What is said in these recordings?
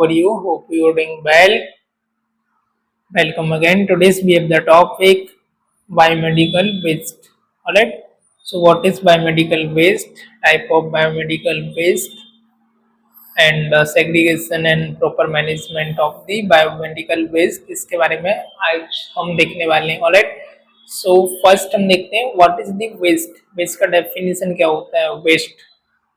are you? Hope you are doing well. Welcome again. Today's we have the topic biomedical waste. Alright. So what is biomedical waste? Type of biomedical waste and segregation and proper management of the biomedical waste. इसके बारे में आज हम देखने वाले हैं. Alright. So first हम देखते हैं what is the waste. Waste का definition क्या होता है? Waste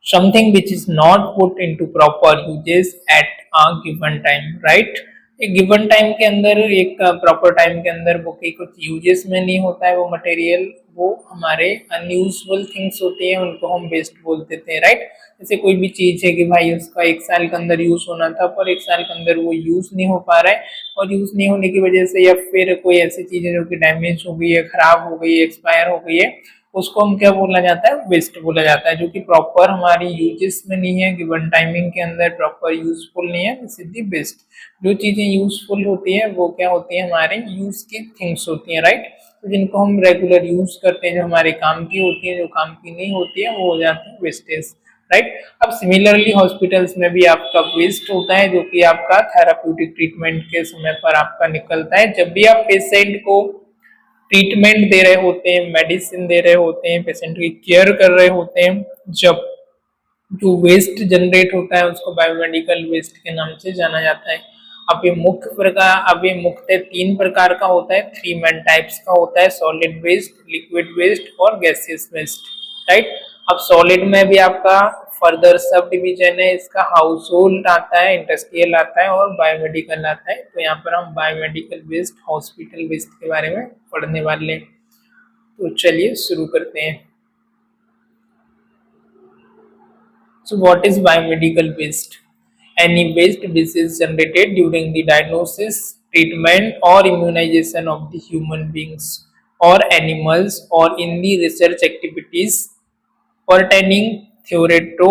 something which is not put into proper uses at a given time, right? एक गिवन टाइम के अंदर, एक प्रॉपर टाइम के अंदर वो कई कुछ यूजेस में नहीं होता है वो मटेरियल, वो हमारे अनयूजफुल थिंग्स होती हैं, उनको हम वेस्ट बोल देते हैं, राइट? जैसे कोई भी चीज है कि भाई उसका 1 साल के अंदर यूज होना था पर 1 साल के अंदर वो यूज नहीं हो पा रहा है, और यूज नहीं होने की वजह से या फिर कोई ऐसी चीज है जो कि डैमेज हो गई है, खराब हो गई है, एक्सपायर हो गई है, उसको हम क्या बोला जाता है? वेस्ट बोला जाता है, जो कि प्रॉपर हमारी यूजेस में नहीं है, गिवन टाइमिंग के अंदर प्रॉपर यूजफुल नहीं है, दिस इज द वेस्ट. जो चीजें यूजफुल होती है वो क्या होती है? हमारे यूज की थिंग्स होती हैं, राइट? तो जिनको हम रेगुलर यूज करते हैं, जो हमारे काम की होती है, जो काम की नहीं होती है, वो हो जाते हैं वेस्टेज, राइट? अब सिमिलरली हॉस्पिटल्स में भी आपका वेस्ट होता है, जो कि आपका थेराप्यूटिक ट्रीटमेंट के समय पर आपका निकलता है. जब भी आप पेशेंट को ट्रीटमेंट दे रहे होते हैं, मेडिसिन दे रहे होते हैं, पेशेंट की केयर कर रहे होते हैं, जब जो वेस्ट जनरेट होता है उसको बायोमेडिकल वेस्ट के नाम से जाना जाता है. अब ये मुख्यतः 3 प्रकार का होता है, 3 मेन टाइप्स का होता है: सॉलिड वेस्ट, लिक्विड वेस्ट और गैसियस वेस्ट, राइट? अब सॉलिड में भी आपका फर्दर सब डिवीजन है, इसका हाउस होल्ड आता है, इंडस्ट्रियल आता है और बायोमेडिकल आता है. तो यहाँ पर हम बायोमेडिकल वेस्ट, हॉस्पिटल वेस्ट के बारे में पढ़ने वाले हैं. तो चलिए शुरू करते हैं. So what is biomedical waste? Any waste which is generated during the diagnosis, treatment or immunization of the human beings or animals or in the research activities pertaining thereto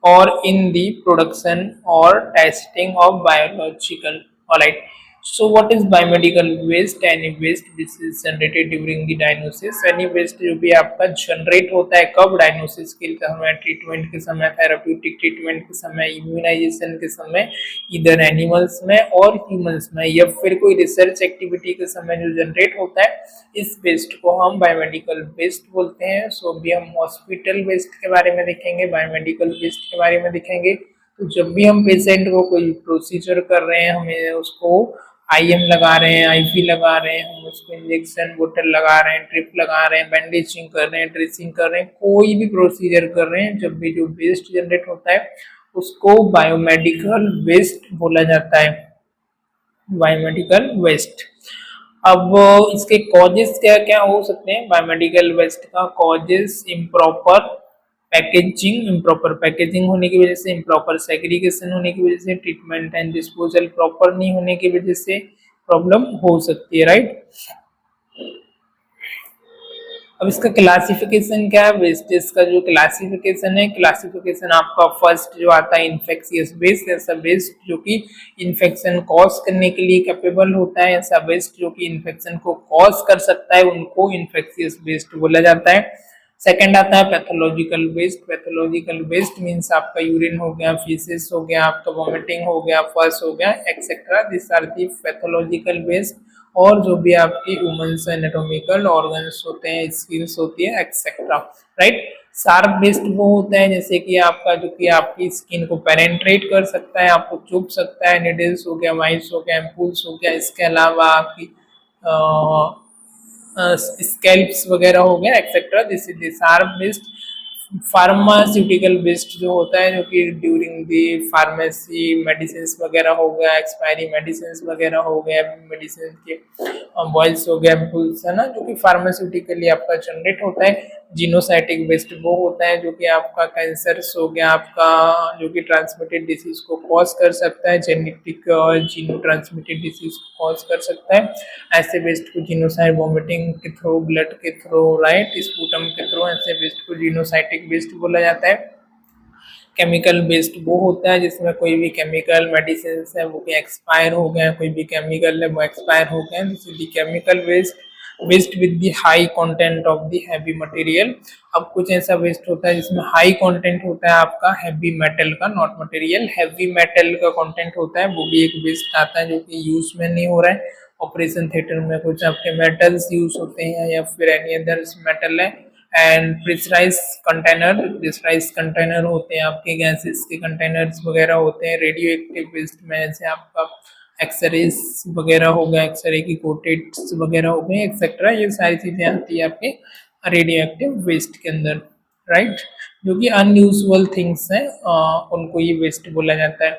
or in the production or testing of biological. Alright. So what is biomedical waste? Any waste which is generated during the diagnosis. Any waste जो भी आपका generate होता है कब? Diagnosis के समय, treatment के समय, थेराप्यूटिक ट्रीटमेंट के समय, इम्यूनाइजेशन के समय, इधर एनिमल्स में और ह्यूमंस में, या फिर कोई रिसर्च एक्टिविटी के समय जो जनरेट होता है, इस वेस्ट को हम बायोमेडिकल वेस्ट बोलते हैं. सो अभी हम हॉस्पिटल वेस्ट के बारे में देखेंगे, बायोमेडिकल वेस्ट के बारे में देखेंगे. तो जब भी हम पेशेंट को कोई प्रोसीजर कर रहे हैं, हमें उसको आईएम लगा रहे हैं, आईवी लगा रहे हैं, हम उसको इंजेक्शन बोतल लगा रहे हैं, ट्रिप लगा रहे हैं, बैंडेजिंग कर रहे हैं, ड्रेसिंग कर रहे हैं, कोई भी प्रोसीजर कर रहे हैं, जब भी जो वेस्ट जनरेट होता है उसको बायोमेडिकल वेस्ट बोला जाता है. Biomedical waste. अब इसके कॉजेस क्या क्या हो सकते हैं? बायोमेडिकल वेस्ट का कॉजेस: इम्प्रॉपर पैकेजिंग होने की वजह से, इम्प्रॉपर सेग्रीगेशन होने की वजह से, ट्रीटमेंट एंड डिस्पोजल प्रॉपर नहीं होने की वजह से प्रॉब्लम हो सकती है, राइट? अब इसका क्लासिफिकेशन क्या है? वेस्टेज का जो क्लासिफिकेशन है, क्लासिफिकेशन आपका फर्स्ट जो आता है इन्फेक्शियस वेस्ट, ऐसा वेस्ट जो कि इन्फेक्शन कॉज करने के लिए कैपेबल होता है, ऐसा वेस्ट जो कि इन्फेक्शन को कॉज कर सकता है, उनको इन्फेक्शियस वेस्ट बोला जाता है. सेकंड आता है pathological waste. Pathological waste means आपका यूरिन हो गया, फीसेस हो गया, आपका वॉमिटिंग हो गया, फर्स हो गया, etcetera. This are the pathological waste. और जो भी आपकी ह्यूमन्स एनाटॉमिकल ऑर्गन्स होते हैं, स्किल्स होती है, एक्सेट्रा, राइट? शार्प वेस्ट वो होता है जैसे कि आपका जो कि आपकी स्किन को पेनेट्रेट कर सकता है, आपको चुभ सकता है, निडल्स हो गया, माइस हो गया, एम्पूल्स हो गया. इसके अलावा आपकी स्कैल्प्स वगैरह हो गया, etcetera. This is the sharp waste. Pharmaceutical waste जो होता है, जो कि ड्यूरिंग दी फार्मेसी मेडिसिन वगैरह हो गया, एक्सपायरी मेडिसिन वगैरह हो गया, मेडिसिन के बॉयल्स हो गया, एम्पूल्स है ना, जो कि फार्मास्यूटिकली आपका जनरेट होता है. जीनोसाइटिक वेस्ट वो होता है जो कि आपका कैंसर्स हो गया, आपका जो कि ट्रांसमिटेड डिसीज को कॉज कर सकता है, जेनेटिक और जीनो ट्रांसमिटेड डिसीज को कॉज कर सकता है. ऐसे वेस्ट को जीनोसाइड, वॉमिटिंग के थ्रू, ब्लड के थ्रू, राइट, स्पूटम के थ्रू, ऐसे वेस्ट को जीनोसाइटिक वेस्ट बोला जाता है. केमिकल वेस्ट वो होता है जिसमें कोई भी केमिकल मेडिसिन है वो एक्सपायर हो गए, कोई भी केमिकल है वो एक्सपायर हो गए, this is the chemical waste. Waste with the high content of the heavy material. अब कुछ ऐसा वेस्ट होता है जिसमें हाई कंटेंट होता है आपका हैवी मेटल का, नॉट मटेरियल, हैवी मेटल का कंटेंट होता है, वो भी एक वेस्ट आता है जो कि यूज में नहीं हो रहा है। ऑपरेशन थिएटर में कुछ आपके मेटल्स यूज होते हैं या फिर एनी अदर मेटल है। एंड प्रेशराइज कंटेनर होते हैं आपके, गैसेस के कंटेनर्स वगैरह होते हैं। रेडियो एक्टिव वेस्ट में जैसे आपका एक्सरेज वगैरह हो गया, एक्सरे की कोटेड्स वगैरह हो गए एक्सेट्रा, ये सारी चीजें आती है आपके रेडियो एक्टिव वेस्ट के अंदर, राइट। जो कि अनयूजुअल थिंग्स हैं, उनको ये वेस्ट बोला जाता है।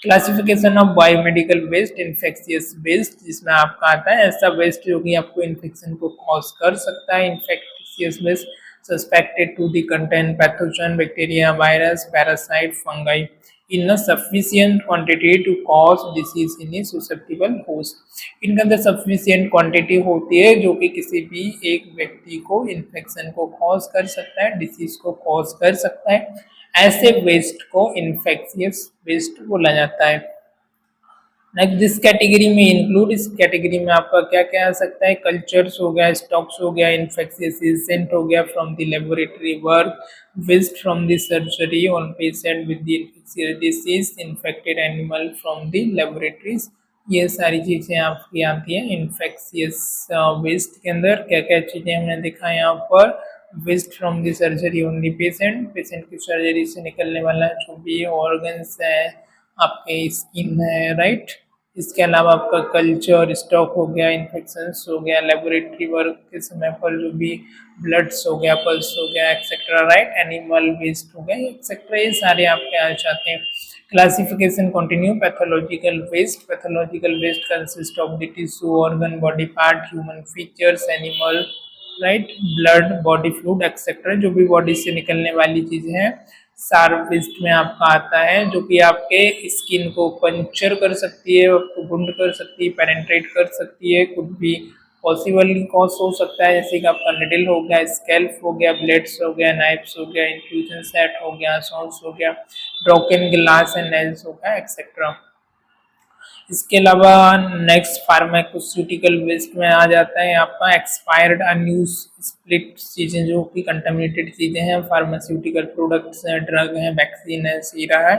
Classification of biomedical waste, infectious waste, जिसमें आपका आता है ऐसा वेस्ट जो कि आपको इन्फेक्शन को कॉज कर सकता है। Infectious waste suspected to the contain pathogen, bacteria, virus, parasite, fungi in a sufficient quantity to cause disease in a susceptible host। इनके अंदर sufficient quantity होती है जो कि किसी भी एक व्यक्ति को इन्फेक्शन को कॉज कर सकता है, डिसीज को कॉज कर सकता है। ऐसे वेस्ट को इन्फेक्शियस वेस्ट बोला जाता है। नेक्स्ट दिस कैटेगरी में इंक्लूड, इस कैटेगरी में आपका क्या क्या आ सकता है, कल्चर्स हो गया, स्टॉक्स हो गया, इन्फेक्शियस एजेंट हो गया from the laboratory work, waste from the surgery on patient with the infectious disease, infected animal from the laboratories. ये सारी चीजें आपकी आती हैं इन्फेक्शियस वेस्ट के अंदर। क्या क्या चीजें हमने देखा यहाँ पर, waste from the surgery on the patient, patient की सर्जरी से निकलने वाला जो भी ऑर्गन्स है, आपके स्किन है, राइट। इसके अलावा आपका कल्चर स्टॉक हो गया, इन्फेक्शंस हो गया, लेबोरेटरी वर्क के समय पर जो भी ब्लड्स हो गया, पल्स हो गया एक्सेट्रा, राइट, एनिमल वेस्ट हो गया एक्सेट्रा, ये सारे आपके आ जाते हैं। Classification continue. Pathological waste, pathological waste consist of the tissue, organ, body part, human features, animal, right, blood, body fluid etcetera, जो भी बॉडी से निकलने वाली चीजें हैं। शार्प वेस्ट में आपका आता है जो कि आपके स्किन को पंक्चर कर सकती है, आपको वुंड कर सकती है, पेनिट्रेट कर सकती है, कुछ भी पॉसिबली कॉज हो सकता है, जैसे कि आपका निडल हो गया, स्कैल्प हो गया, ब्लेड्स हो गया, नाइफ्स हो गया, इन्फ्यूजन सेट हो गया, सॉन्स हो गया, ब्रोकन ग्लास एंड नेल्स हो गया एक्सेट्रा। इसके अलावा नेक्स्ट फार्माकोस्यूटिकल वेस्ट में आ जाता है आपका एक्सपायर्ड अनयूज स्प्लिट चीजें जो कि कंटामिनेटेड चीजें हैं, फार्मास्यूटिकल प्रोडक्ट्स हैं, ड्रग हैं, वैक्सीन है, सीरा है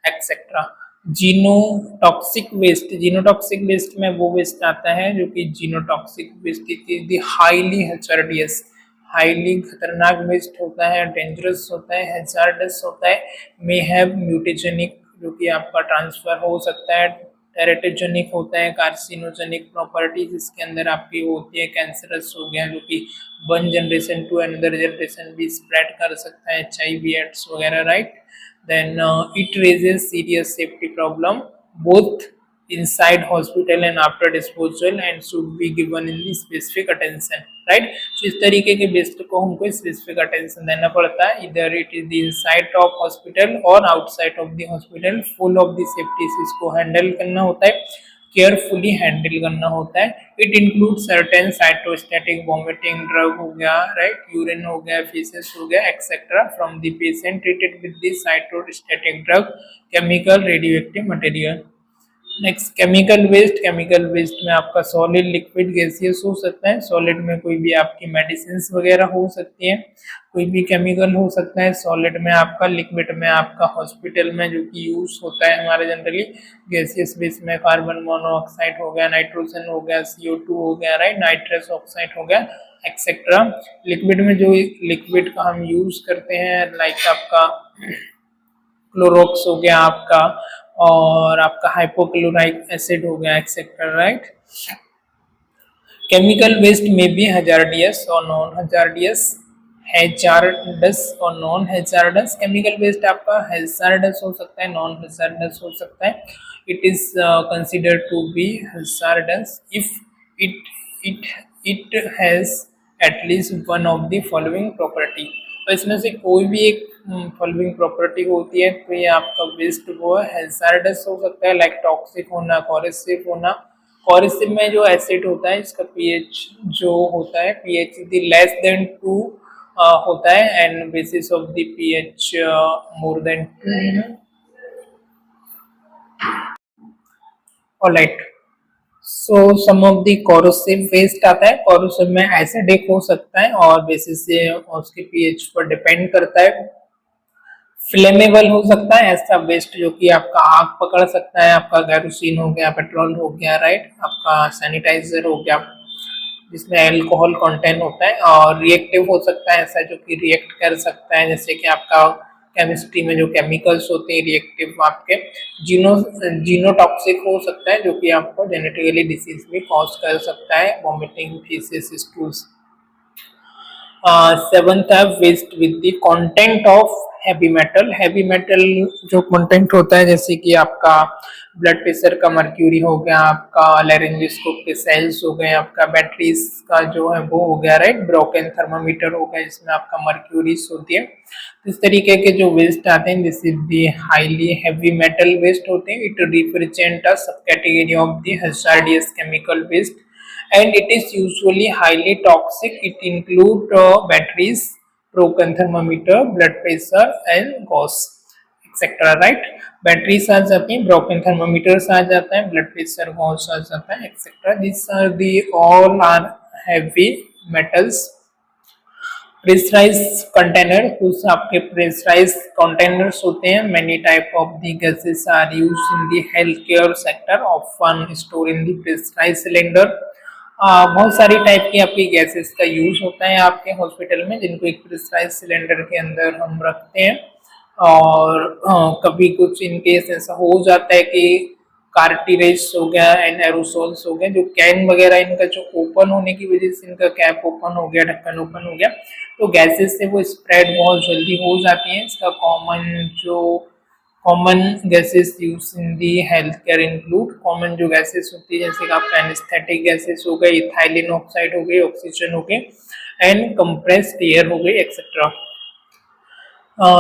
etcetera. Genotoxic waste, genotoxic waste में वो वेस्ट आता है जो कि genotoxic waste is highly hazardous, highly खतरनाक वेस्ट होता है, डेंजरस होता है, हैजार्डस होता है, मे हैव म्यूटेजेनिक, जो कि आपका ट्रांसफर हो सकता है, टेरेटोजेनिक होता है, कार्सिनोजेनिक प्रॉपर्टीज इसके अंदर आपकी होती है, कैंसरस हो गया जो कि one generation to another generation भी स्प्रेड कर सकता है, HIV एड्स वगैरह, right. Then it raises serious safety problem both inside hospital and after disposal and should be given in the specific attention, right। so इस तरीके के waste को हमको स्पेसिफिक अटेंशन देना पड़ता है, इधर it is the inside of hospital और outside of the hospital, full of the safety इसको हैंडल करना होता है, केयरफुली हैंडल करना होता है। It include certain cytostatic vomiting, drug हो गया, राइट, यूरिन हो गया, फीसेस हो गया etcetera from the patient treated with the cytostatic drug, chemical, radio active material. Next chemical waste, chemical waste में आपका सॉलिड, लिक्विड, गैसियस हो सकता है। सॉलिड में कोई भी आपकी मेडिसिन वगैरह हो सकती है, कोई भी केमिकल हो सकता है सॉलिड में आपका। लिक्विड में आपका हॉस्पिटल में जो कि यूज होता है हमारे जनरली। गैसियस वेस्ट में कार्बन मोनोऑक्साइड हो गया, नाइट्रोजन हो गया, CO2 हो गया, राइट, नाइट्रस ऑक्साइड हो गया एक्सेट्रा। लिक्विड में जो लिक्विड का हम यूज करते हैं लाइक आपका क्लोरोक्स हो गया आपका, और आपका हाइपोक्लोराइक एसिड हो गया एक्सेट्रा, राइट। केमिकल वेस्ट में भी हजार्डियस और नॉन हजार्डियस, हैजार्डस और नॉन हैजार्डस। केमिकल वेस्ट आपका हैजार्डस हो सकता है, नॉन हैजार्डस हो सकता है। It is considered to be hazardous if it it it has at least one of the following property. तो इसमें से कोई भी एक फॉलोइंग प्रॉपर्टी होती है तो ये आपका वेस्ट वो हैजार्डस हो सकता है, लाइक टॉक्सिक होना, कोरेसिव होना। कोरेसिव में जो एसिड होता है इसका pH जो होता है, pH लेस देन 2 होता है and basis of the pH more than 2। Alright, so some of the corrosive waste आता है, कोरोसिव में एसिडिक हो सकता है और बेसिस से उसके पीएच पर डिपेंड करता है। फ्लेमेबल हो सकता है ऐसा वेस्ट जो कि आपका आग पकड़ सकता है, आपका केरोसिन हो गया, पेट्रोल हो गया, राइट, आपका सैनिटाइजर हो गया जिसमें अल्कोहल कंटेंट होता है, और रिएक्टिव हो सकता है ऐसा जो कि रिएक्ट कर सकता है, जैसे कि आपका केमिस्ट्री में जो केमिकल्स होते हैं रिएक्टिव आपके जीनोटॉक्सिक हो सकता है जो कि आपको जेनेटिकली डिसीज भी कॉज कर सकता है, वॉमिटिंग, फीसेस, स्टूल्स। सेवंथ है waste with the content of heavy metal. Heavy metal जो कंटेंट होता है जैसे कि आपका ब्लड प्रेशर का मर्क्यूरी हो गया, आपका लेरिंजिस्कोप के सेल्स हो गए, आपका बैटरीज का जो है वो हो गया, राइट, ब्रोकन थर्मामीटर हो गया जिसमें आपका मर्क्यूरीज होती है। इस तरीके के जो वेस्ट आते हैं this is the highly heavy metal waste होते हैं। It represent a sub category of the hazardous chemical waste and it is usually highly toxic. It include batteries, broken thermometer, blood pressure and gauze etc, right? Batteries आ जाती हैं, broken thermometers आ जाता है, blood pressure gauge आ जाता है etcetera. This are the all are heavy metals. Pressurise container, कुछ आपके प्रेशराइज कंटेनर्स होते हैं। Many type of the gases are used in the health care sector, often store in the pressurise cylinder. बहुत सारी type की आपकी gases का use होता है आपके हॉस्पिटल में जिनको एक प्रेशराइज सिलेंडर के अंदर हम रखते हैं। और कभी कुछ इनकेस ऐसा हो जाता है कि कार्टिलेज हो गया एंड एरोसोल्स हो गए, जो कैन वगैरह इनका जो ओपन होने की वजह से इनका कैप ओपन हो गया, ढक्कन ओपन हो गया, तो गैसेस से वो स्प्रेड बहुत जल्दी हो जाती है। इसका common gases use in the health care include, common जो गैसेस होती है जैसे कि आपका एनेस्थेटिक गैसेस हो गई, इथाइलिन ऑक्साइड हो गई, ऑक्सीजन हो गई एंड कंप्रेस्ड एयर हो गई etcetera.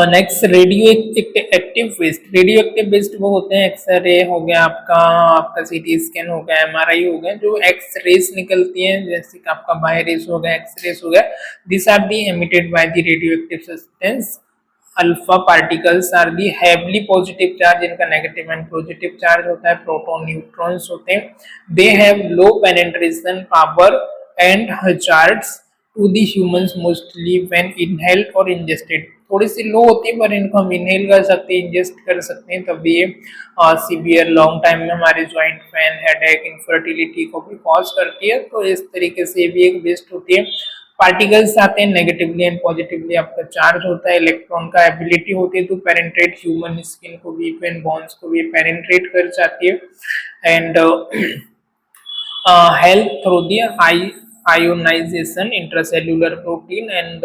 Next radio active waste. Radio active waste वो होते हैं, एक्सरे हो गया आपका सीटी स्कैन हो गया, एमआरआई हो गया, जो एक्स रेस निकलती हैं जैसे कि आपका बाय रेस हो गया, एक्स रेस हो गया, this are the emitted by the radio active substance. Alpha particles are the heavily positive charge, इनका नेगेटिव एंड पॉजिटिव चार्ज होता है, प्रोटॉन न्यूट्रॉन्स होते हैं। They have low penetration power and hazards to the humans mostly when inhaled और ingested. थोड़ी सी लो होती है पर इनको हम इनहेल कर सकते हैं, इंजेस्ट कर सकते हैं, तब ये सीवियर लॉन्ग टाइम में हमारे ज्वाइंट पेन, हेडेक, इनफर्टिलिटी को भी कॉज करती है। तो इस तरीके से भी एक वेस्ट होती है। पार्टिकल्स आते हैं नेगेटिवली एंड पॉजिटिवली आपका चार्ज होता है, इलेक्ट्रॉन का एबिलिटी होती है टू पेनिट्रेट ह्यूमन स्किन को भी, इवन बॉन्स को भी पेनिट्रेट कर जाती है। And help through the ionization intracellular protein and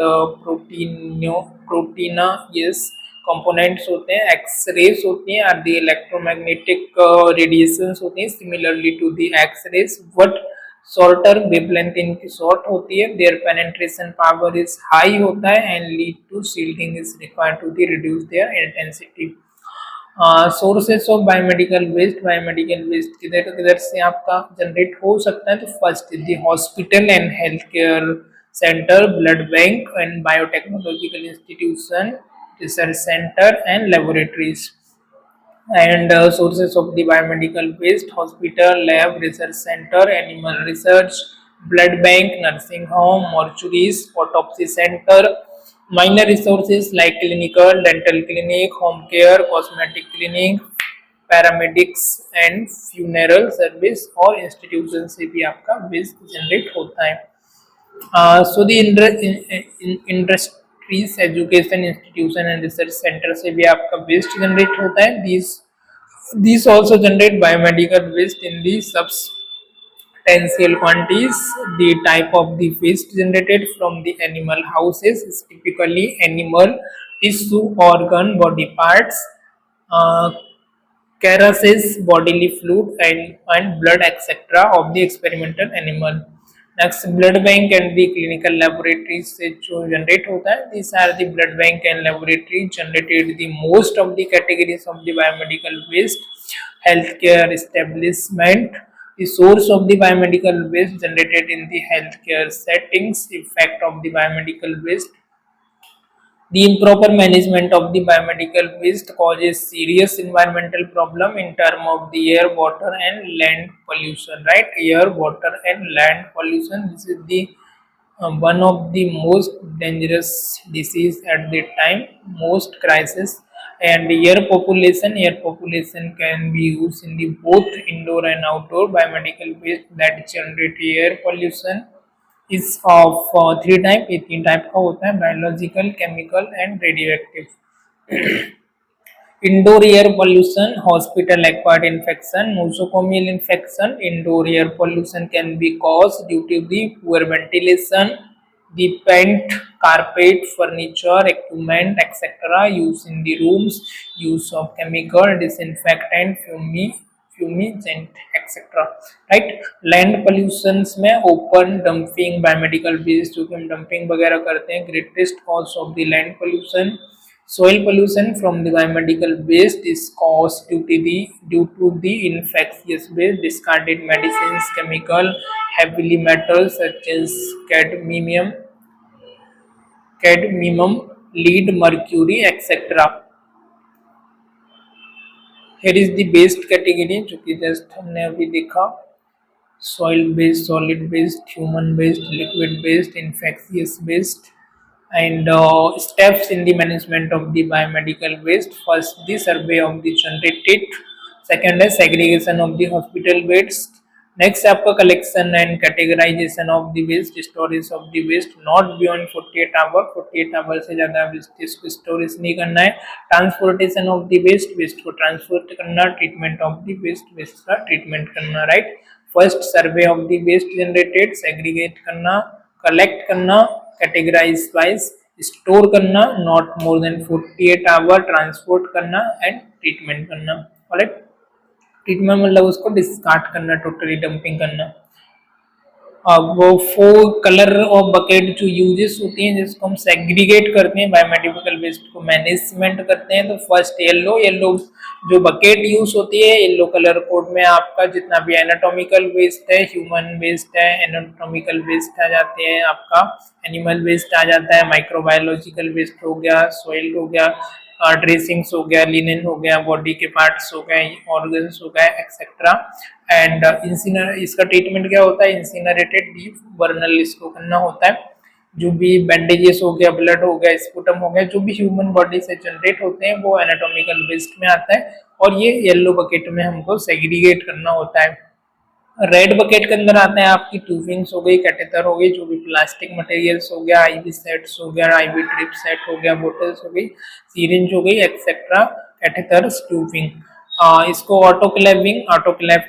proteinase components होते हैं। एक्स-रेज होती हैं, आर दी इलेक्ट्रोमैग्नेटिक रेडिएशंस होती हैं similarly to the X rays, but shorter wavelength इनकी शॉर्ट होती है। Their penetration power is high होता है and lead to shielding is required to the reduce their intensity. Sources of biomedical waste. Biomedical waste किधर किधर से आपका जनरेट हो सकता है, तो first the hospital and health care centre, blood bank and biotechnological institution, research centre and laboratories. And sources of the biomedical waste, hospital, lab, research centre, animal research, blood bank, nursing home, mortuaries, autopsy centre. Minor resources like clinical, dental clinic, home care, cosmetic clinic, paramedics and funeral service और institution से भी आपका waste generate होता है। So the industries, education institution and research center से भी आपका waste generate होता है। These also generate biomedical waste in the substantial quantities. The type of the waste generated from the animal houses is typically animal tissue, organ, body parts, caresses, bodily fluid and blood etc of the experimental animal. Next, blood bank and the clinical laboratories से जो generate होता है, these are the blood bank and laboratory generated the most of the categories of the biomedical waste. Healthcare establishment, the source of the biomedical waste generated in the healthcare settings, effect of the biomedical waste. The improper management of the biomedical waste causes serious environmental problem in terms of the air, water, and land pollution. Right? Air, water, and land pollution. This is the one of the most dangerous disease at the time, most crisis. And air population can be used in the both indoor and outdoor biomedical waste that generate air pollution is of three type. ये तीन type का होता है: biological, chemical and radioactive. Indoor air pollution, hospital acquired infection, nosocomial infection. Indoor air pollution can be caused due to the poor ventilation, the paint, carpet, furniture, equipment, etc. use in the rooms, use of chemical, disinfectant, fumigant, etc. Right. Land pollutions में open dumping biomedical waste जो कि हम dumping वगैरह करते हैं, greatest cause of the land pollution. Soil pollution from the biomedical waste is caused due to the infectious waste, discarded medicines, chemical, heavy metals such as cadmium, lead, mercury, etc. Here is the waste category जो कि just हमने अभी देखा: soil based, solid waste, human waste, liquid waste, infectious waste. And steps in the management of the biomedical waste: first, the survey of the generated; second is segregation of the hospital waste; next आपका collection and categorization of the waste, storage of the waste not beyond 48 hour, 48 hour से ज़्यादा waste इसको storage नहीं करना है. Transportation of the waste, waste को transport करना. Treatment of the waste, waste का ट्रीटमेंट करना. Right. First, survey of the waste generated, segregate करना, कलेक्ट करना, कैटेगराइज वाइज, स्टोर करना not more than 48 hour, transport करना एंड ट्रीटमेंट करना. Alright. Treatment मतलब उसको डिस्कार्ड करना, टोटली डंपिंग करना. अब वो 4 कलर ऑफ बकेट जो यूजेस होती हैं जिसको हम सेग्रीगेट करते हैं बायोमेडिकल वेस्ट को मैनेजमेंट करते हैं. तो फर्स्ट येलो जो बकेट यूज होती है, येलो कलर कोड में आपका जितना भी एनाटॉमिकल वेस्ट है, ह्यूमन वेस्ट है, एनाटॉमिकल वेस्ट आ जाते हैं, आपका एनिमल वेस्ट आ जाता है, माइक्रोबायोलॉजिकल वेस्ट हो गया, सॉइल हो गया, ड्रेसिंग्स हो गया, लिनन हो गया, बॉडी के पार्ट्स हो गए, ऑर्गन्स हो गए, एक्सेट्रा. एंड इसका ट्रीटमेंट क्या होता है? इंसिनरेटेड, डीप बर्नल इसको करना होता है. जो भी बैंडेजेस हो गया, ब्लड हो गया, स्पूटम हो गया, जो भी ह्यूमन बॉडी से जनरेट होते हैं वो एनाटॉमिकल वेस्ट में आता है और ये येलो बकेट में हमको सेग्रीगेट करना होता है. रेड बकेट के अंदर आते हैं आपकी ट्यूबिंग्स हो गई, कैटेटर हो गई, जो भी प्लास्टिक मटेरियल्स हो गया, आईवी सेट्स हो गया, आईवी ड्रिप सेट हो गया, बोटल्स हो गई, सीरिंज हो गई, एक्सेट्रा, कैटेटर्स, ट्यूबिंग. इसको ऑटोक्लेव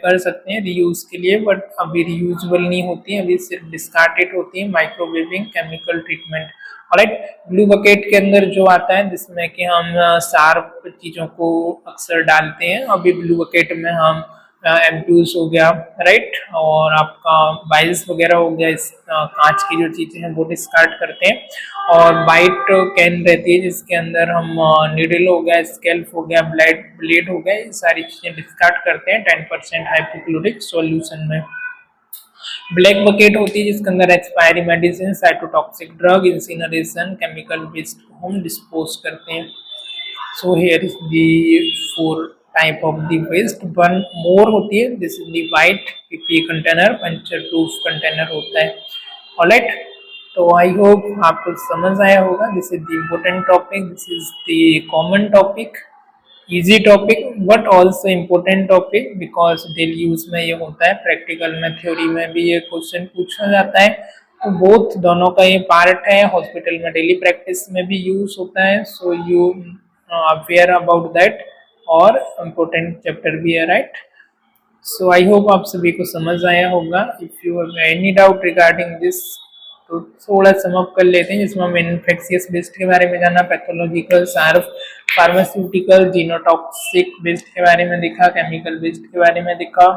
कर सकते हैं रीयूज के लिए, बट अभी रीयूजेबल नहीं होती है, अभी सिर्फ डिस्कार्डेड होती है. Microwaving, chemical treatment. Alright. Blue bucket के अंदर जो आता है जिसमें कि हम शार्प चीजों को अक्सर डालते हैं, अभी ब्लू बकेट में हम एम्प्यूज हो गया, राइट, और आपका बाइल्स वगैरह हो गया, इस कांच की जो चीजें हैं वो डिस्कार्ड करते हैं. और वाइट कैन रहती है जिसके अंदर हम नीडल हो गया, स्केल्प हो गया, ब्लेड हो गया, ये सारी चीजें डिस्कार्ड करते हैं 10% हाइपोक्लोरिक सॉल्यूशन में. ब्लैक बकेट होती है जिसके अंदर expiry medicine, cytotoxic drug, incineration, chemical waste को हम डिस्पोज करते हैं. So here is the 4 type of the waste. One more होती है, this is the white PPE container, puncture proof container होता है. Alright. तो I hope आपको समझ आया होगा. This is the important topic. This is the common topic, easy topic, but also important topic because daily use में ये होता है. Practical में, theory में भी ये क्वेश्चन पूछा जाता है. तो बोथ दोनों का ये पार्ट है. हॉस्पिटल में डेली प्रैक्टिस में भी यूज होता है. So you aware about that और important चैप्टर भी है, राइट. सो आई होप आप सभी को समझ आया होगा. If you have any doubt regarding this तो थोड़ा सम अप कर लेते हैं, जिसमें हम इन्फेक्शियस वेस्ट के बारे में जाना, पैथोलॉजिकल, सार्फ, फार्मास्यूटिकल, जीनोटॉक्सिक वेस्ट के बारे में देखा, केमिकल वेस्ट के बारे में देखा,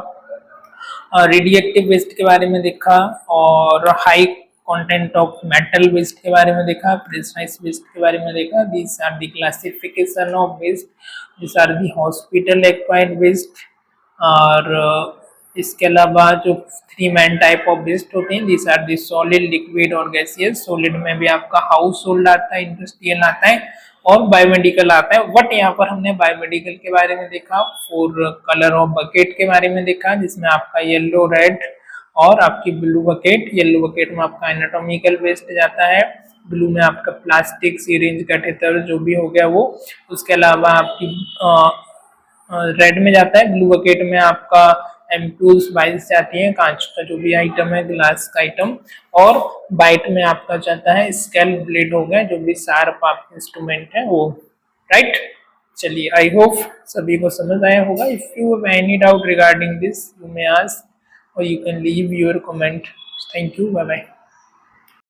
रेडिएक्टिव वेस्ट के बारे में देखा, और high content of metal waste के बारे में देखा, प्रेशराइज्ड वेस्ट के बारे में देखा. This are the classification of waste, this are the hospital acquired waste, और इसके अलावा जो 3 मेन टाइप ऑफ वेस्ट होते हैं, this are the solid, liquid और गैसियस। सॉलिड में भी आपका हाउस होल्ड आता है, इंडस्ट्रियल आता है और बायोमेडिकल आता है। बट यहाँ पर हमने बायोमेडिकल के बारे में देखा, 4 कलर ऑफ बकेट के बारे में देखा, जिसमें आपका येलो, रेड और आपकी ब्लू बकेट। येलो बकेट में आपका एनाटॉमिकल वेस्ट जाता है, ब्लू में आपका प्लास्टिक, सीरिंज, कैथेटर जो भी हो गया वो। उसके अलावा आपकी रेड में जाता है, ब्लू बकेट में आपका एम्प्यूल्स, वाइल्स जाती है, कांच का जो भी आइटम है, ग्लास का आइटम। और वाइट में आपका जाता है स्केल, ब्लेड हो गया, जो भी शार्प आपके इंस्ट्रूमेंट है वो। राइट, चलिए, आई होप सभी को समझ आया होगा। If you have any doubt regarding this, you may ask or you can leave your comment. Thank you. Bye bye.